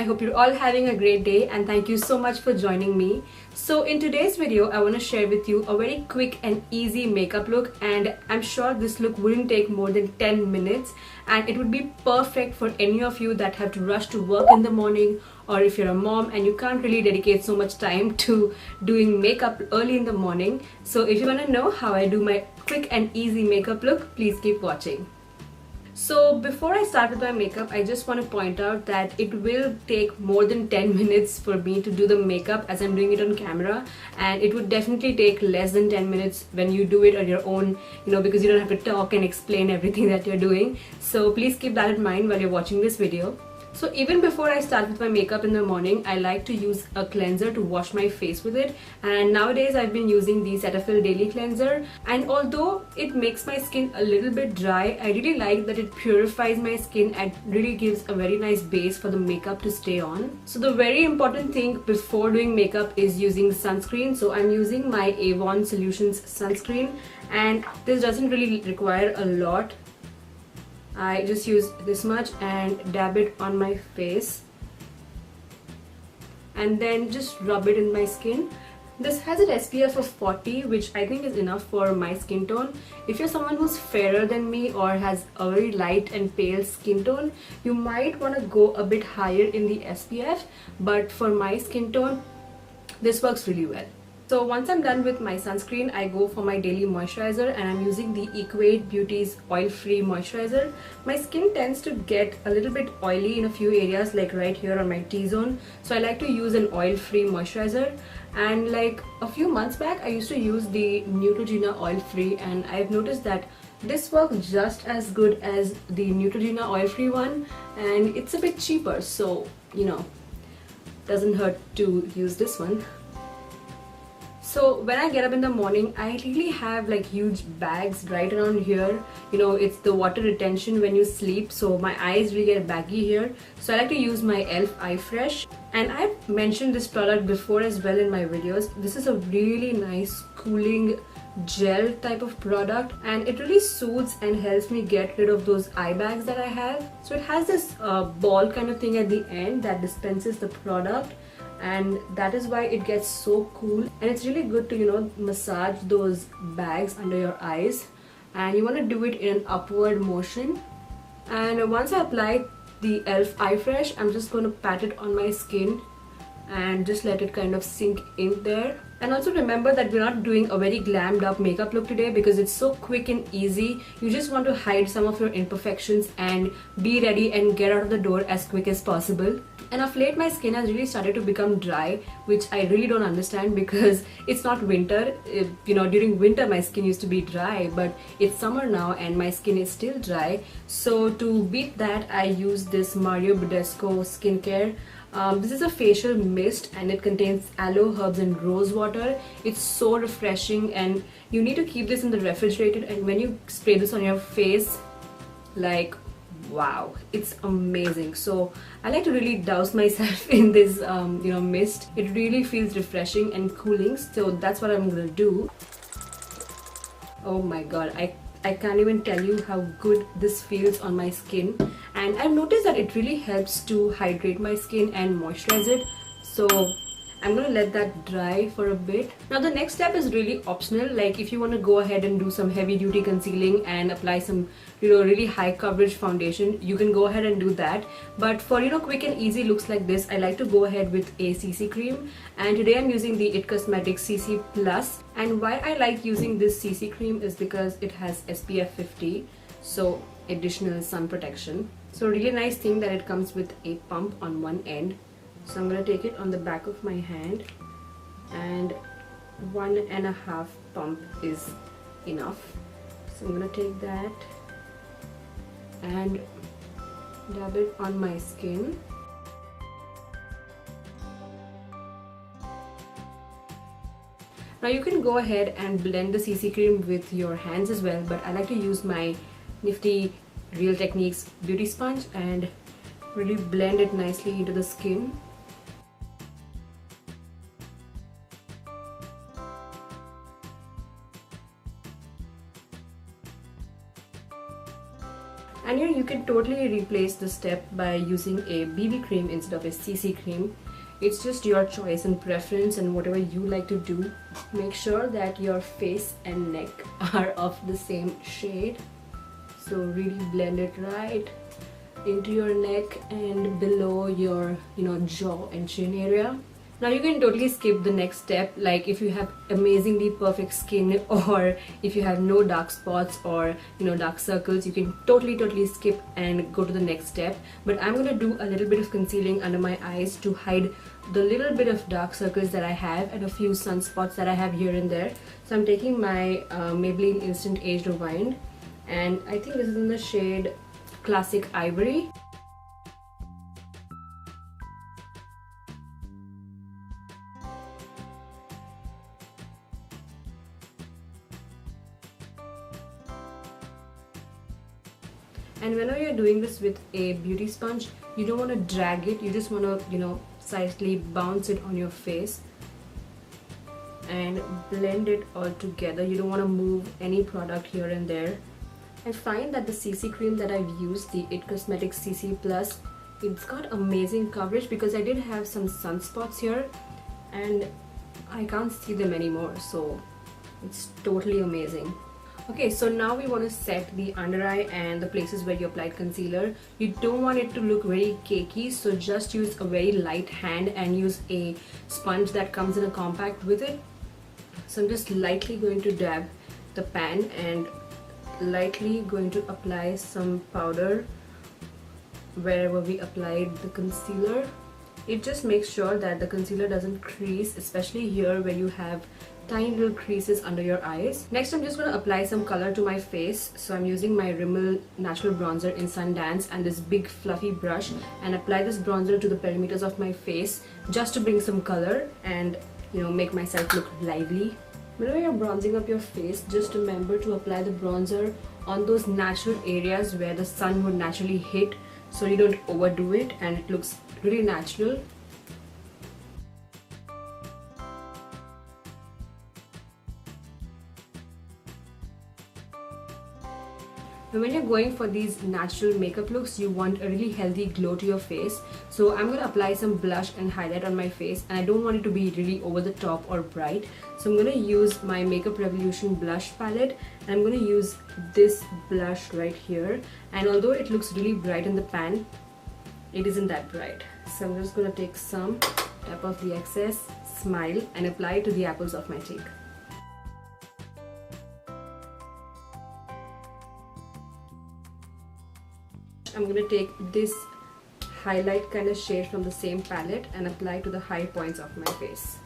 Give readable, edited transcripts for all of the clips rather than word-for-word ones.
hope you're all having a great day and thank you so much for joining me. So in today's video, I want to share with you a very quick and easy makeup look, and I'm sure this look wouldn't take more than 10 minutes and it would be perfect for any of you that have to rush to work in the morning, or if you're a mom and you can't really dedicate so much time to doing makeup early in the morning. So if you want to know how I do my quick and easy makeup look, please keep watching. So before I start with my makeup, I just want to point out that it will take more than 10 minutes for me to do the makeup as I'm doing it on camera, and it would definitely take less than 10 minutes when you do it on your own, because you don't have to talk and explain everything that you're doing. So please keep that in mind while you're watching this video. So even before I start with my makeup in the morning, I like to use a cleanser to wash my face with it, and nowadays I've been using the Cetaphil Daily Cleanser, and although it makes my skin a little bit dry, I really like that it purifies my skin and really gives a very nice base for the makeup to stay on. So the very important thing before doing makeup is using sunscreen. So I'm using my Avon Solutions sunscreen, and this doesn't really require a lot. I just use this much and dab it on my face and then just rub it in my skin. This has an SPF of 40, which I think is enough for my skin tone. If you're someone who's fairer than me or has a very light and pale skin tone, you might want to go a bit higher in the SPF, but for my skin tone, this works really well. So once I'm done with my sunscreen, I go for my daily moisturizer, and I'm using the Equate Beauty's oil-free moisturizer. My skin tends to get a little bit oily in a few areas, like right here on my T-zone. So I like to use an oil-free moisturizer. And like a few months back, I used to use the Neutrogena oil-free, and I've noticed that this works just as good as the Neutrogena oil-free one, and it's a bit cheaper, so doesn't hurt to use this one. So when I get up in the morning, I really have like huge bags right around here. It's the water retention when you sleep, so my eyes really get baggy here. So I like to use my e.l.f. Eye Fresh, and I've mentioned this product before as well in my videos. This is a really nice cooling gel type of product, and it really soothes and helps me get rid of those eye bags that I have. So it has this ball kind of thing at the end that dispenses the product, and that is why it gets so cool, and it's really good to massage those bags under your eyes, and you want to do it in an upward motion. And once I apply the e.l.f. Eye Fresh, I'm just going to pat it on my skin and just let it kind of sink in there. And also remember that we're not doing a very glammed up makeup look today, because it's so quick and easy. You just want to hide some of your imperfections and be ready and get out of the door as quick as possible. And of late my skin has really started to become dry, which I really don't understand, because it's not winter. During winter my skin used to be dry, but it's summer now and my skin is still dry. So to beat that, I use this Mario Badescu skincare. This is a facial mist, and it contains aloe, herbs and rose water. It's so refreshing, and you need to keep this in the refrigerator, and when you spray this on your face, like wow, it's amazing. So I like to really douse myself in this mist. It really feels refreshing and cooling, so that's what I'm gonna do. Oh my god, I can't even tell you how good this feels on my skin, and I've noticed that it really helps to hydrate my skin and moisturize it. So I'm gonna let that dry for a bit. Now the next step is really optional. Like if you want to go ahead and do some heavy duty concealing and apply some really high coverage foundation, you can go ahead and do that. But for quick and easy looks like this, I like to go ahead with a CC cream, and today I'm using the IT Cosmetics CC Plus. And why I like using this CC cream is because it has SPF 50, so additional sun protection. So really nice thing that it comes with a pump on one end. So I'm going to take it on the back of my hand, and 1.5 pump is enough. So I'm going to take that and dab it on my skin. Now you can go ahead and blend the CC cream with your hands as well, but I like to use my nifty Real Techniques beauty sponge and really blend it nicely into the skin. And you can totally replace this step by using a BB cream instead of a CC cream. It's just your choice and preference and whatever you like to do. Make sure that your face and neck are of the same shade. So really blend it right into your neck and below your jaw and chin area. Now you can totally skip the next step, like if you have amazingly perfect skin or if you have no dark spots or dark circles, you can totally skip and go to the next step. But I'm gonna do a little bit of concealing under my eyes to hide the little bit of dark circles that I have and a few sunspots that I have here and there. So I'm taking my Maybelline Instant Age Rewind, and I think this is in the shade Classic Ivory. And whenever you're doing this with a beauty sponge, you don't want to drag it, you just want to slightly bounce it on your face and blend it all together. You don't want to move any product here and there. I find that the CC cream that I've used, the IT Cosmetics CC Plus, it's got amazing coverage because I did have some sunspots here and I can't see them anymore, so it's totally amazing. Okay, so now we want to set the under eye and the places where you applied concealer. You don't want it to look very cakey, so just use a very light hand and use a sponge that comes in a compact with it. So I'm just lightly going to dab the pan and lightly going to apply some powder wherever we applied the concealer. It just makes sure that the concealer doesn't crease, especially here where you have tiny little creases under your eyes. Next, I'm just going to apply some color to my face. So I'm using my Rimmel Natural Bronzer in Sundance and this big fluffy brush, and apply this bronzer to the perimeters of my face just to bring some color and make myself look lively. Whenever you're bronzing up your face, just remember to apply the bronzer on those natural areas where the sun would naturally hit, so you don't overdo it and it looks really natural. And when you're going for these natural makeup looks, you want a really healthy glow to your face. So I'm going to apply some blush and highlight on my face, and I don't want it to be really over the top or bright. So I'm going to use my Makeup Revolution blush palette, and I'm going to use this blush right here. And although it looks really bright in the pan, it isn't that bright. So I'm just going to take some, tap off the excess, smile, and apply it to the apples of my cheek. I'm going to take this highlight kind of shade from the same palette and apply to the high points of my face.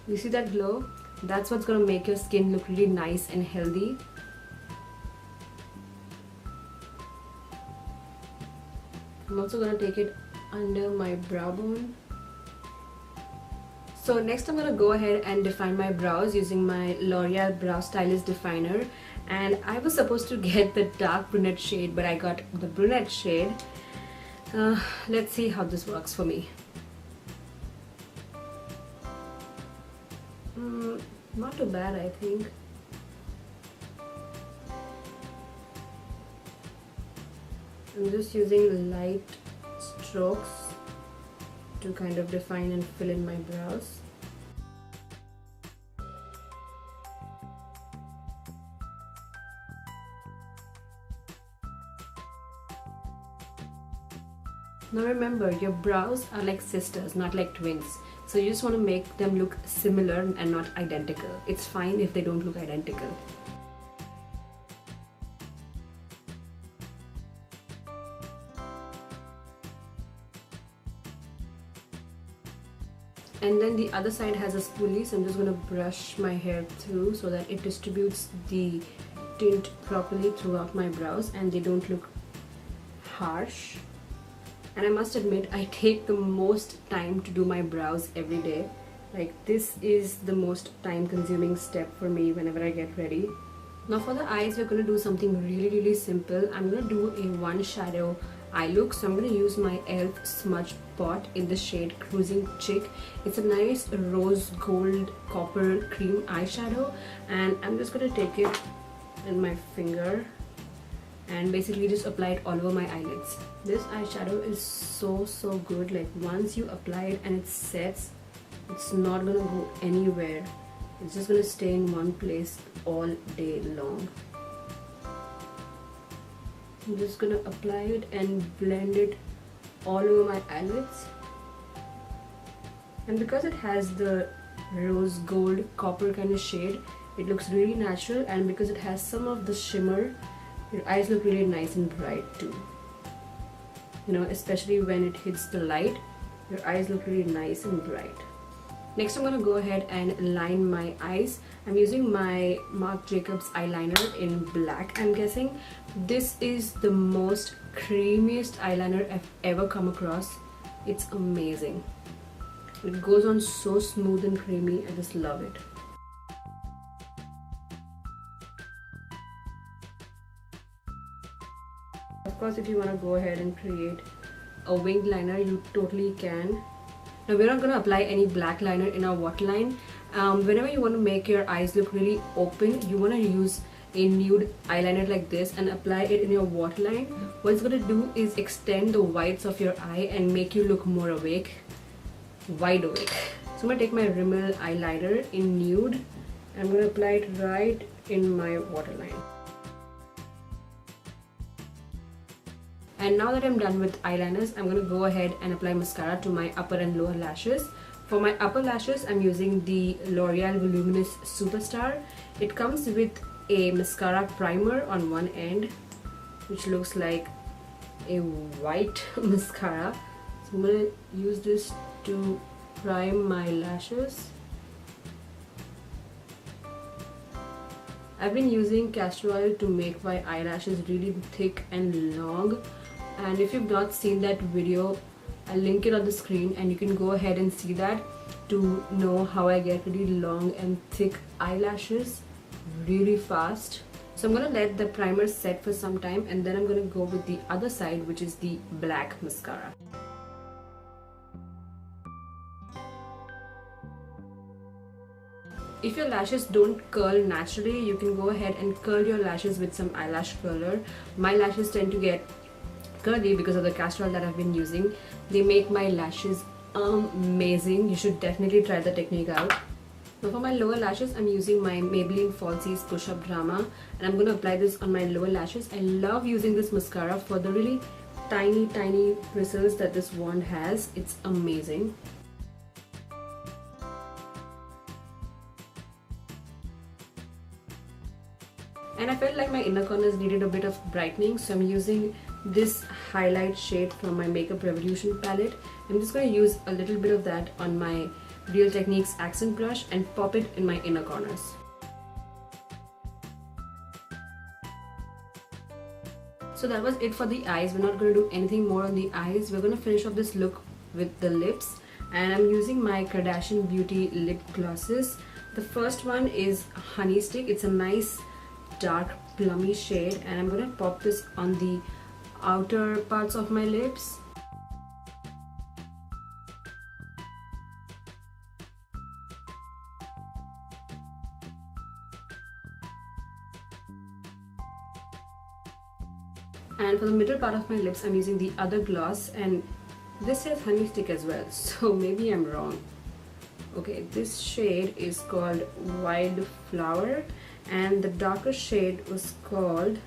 You see that glow? That's what's going to make your skin look really nice and healthy. I'm also going to take it under my brow bone. So next I'm going to go ahead and define my brows using my L'Oreal Brow Stylist Definer. And I was supposed to get the dark brunette shade, but I got the brunette shade. Let's see how this works for me. Not too bad, I think. I'm just using light strokes to kind of define and fill in my brows. Now remember, your brows are like sisters, not like twins. So you just want to make them look similar and not identical. It's fine if they don't look identical. And then the other side has a spoolie, so I'm just going to brush my hair through so that it distributes the tint properly throughout my brows and they don't look harsh. And I must admit, I take the most time to do my brows every day. Like, this is the most time consuming step for me whenever I get ready. Now for the eyes, we're going to do something really simple. I'm going to do a one shadow eye look. So I'm going to use my e.l.f. Smudge Pot in the shade Cruising Chick. It's a nice rose gold copper cream eyeshadow, and I'm just going to take it in my finger and basically just apply it all over my eyelids. This eyeshadow is so good. Like once you apply it and it sets, it's not gonna go anywhere. It's just gonna stay in one place all day long. I'm just gonna apply it and blend it all over my eyelids. And because it has the rose gold copper kind of shade, it looks really natural, and because it has some of the shimmer, your eyes look really nice and bright too. You know, especially when it hits the light, your eyes look really nice and bright. Next, I'm gonna go ahead and line my eyes. I'm using my Marc Jacobs eyeliner in black, I'm guessing. This is the most creamiest eyeliner I've ever come across. It's amazing. It goes on so smooth and creamy. I just love it. Of course, if you want to go ahead and create a winged liner, you totally can. Now, we're not going to apply any black liner in our waterline. Whenever you want to make your eyes look really open, you want to use a nude eyeliner like this and apply it in your waterline. What it's going to do is extend the whites of your eye and make you look more awake, wide awake. So I'm going to take my Rimmel eyeliner in nude and I'm going to apply it right in my waterline. And now that I'm done with eyeliners, I'm going to go ahead and apply mascara to my upper and lower lashes. For my upper lashes, I'm using the L'Oreal Voluminous Superstar. It comes with a mascara primer on one end, which looks like a white mascara. So I'm going to use this to prime my lashes. I've been using castor oil to make my eyelashes really thick and long. And if you've not seen that video, I'll link it on the screen and you can go ahead and see that to know how I get really long and thick eyelashes really fast. So I'm going to let the primer set for some time and then I'm going to go with the other side, which is the black mascara. If your lashes don't curl naturally, you can go ahead and curl your lashes with some eyelash curler. My lashes tend to get curly because of the castor oil that I've been using. They make my lashes amazing. You should definitely try the technique out. Now for my lower lashes, I'm using my Maybelline Falsies Push Up Drama and I'm going to apply this on my lower lashes. I love using this mascara for the really tiny bristles that this wand has. It's amazing. And I felt like my inner corners needed a bit of brightening, so I'm using this highlight shade from my Makeup Revolution palette. I'm just going to use a little bit of that on my Real Techniques accent brush and pop it in my inner corners. So that was it for the eyes. We're not going to do anything more on the eyes. We're going to finish off this look with the lips, and I'm using my Kardashian Beauty lip glosses. The first one is Honey Stick. It's a nice dark plummy shade and I'm going to pop this on the outer parts of my lips. And for the middle part of my lips, I'm using the other gloss, and this says Honey Stick as well, so maybe I'm wrong. Okay, this shade is called Wildflower and the darker shade was called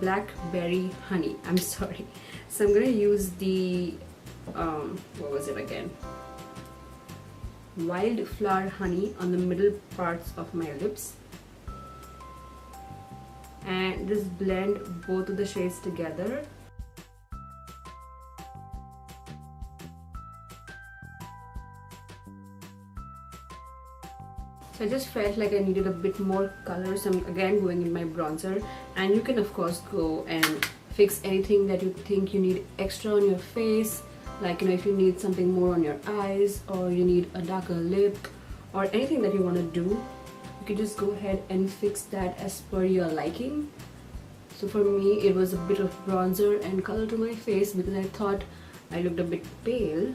Blackberry Honey. I'm sorry. So I'm going to use the what was it again? Wildflower Honey on the middle parts of my lips. And just blend both of the shades together. So I just felt like I needed a bit more color, so I'm again going in my bronzer. And you can of course go and fix anything that you think you need extra on your face, like, you know, if you need something more on your eyes or you need a darker lip or anything that you want to do, you can just go ahead and fix that as per your liking. So for me it was a bit of bronzer and color to my face because I thought I looked a bit pale.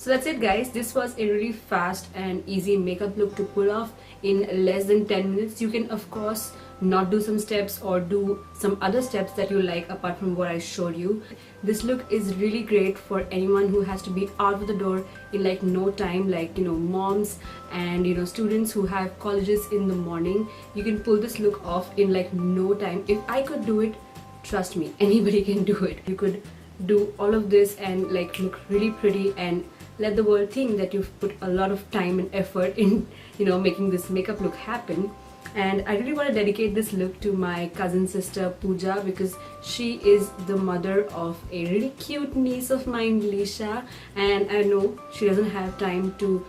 So that's it guys, this was a really fast and easy makeup look to pull off in less than 10 minutes. You can of course not do some steps or do some other steps that you like apart from what I showed you. This look is really great for anyone who has to be out of the door in like no time, like moms and students who have colleges in the morning. You can pull this look off in like no time. If I could do it, trust me, anybody can do it. You could do all of this and like look really pretty and let the world think that you've put a lot of time and effort in making this makeup look happen. And I really want to dedicate this look to my cousin sister Pooja, because she is the mother of a really cute niece of mine, Lisha, and I know she doesn't have time to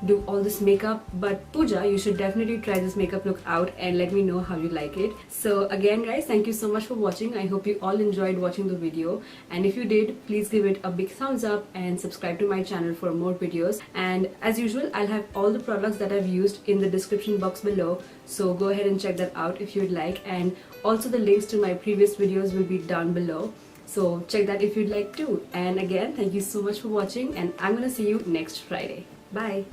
do all this makeup, but Pooja, you should definitely try this makeup look out and let me know how you like it. So again guys, thank you so much for watching. I hope you all enjoyed watching the video, and if you did, please give it a big thumbs up and subscribe to my channel for more videos. And as usual, I'll have all the products that I've used in the description box below, so go ahead and check that out if you'd like, and also the links to my previous videos will be down below, so check that if you'd like to. And again, thank you so much for watching, and I'm gonna see you next Friday. Bye.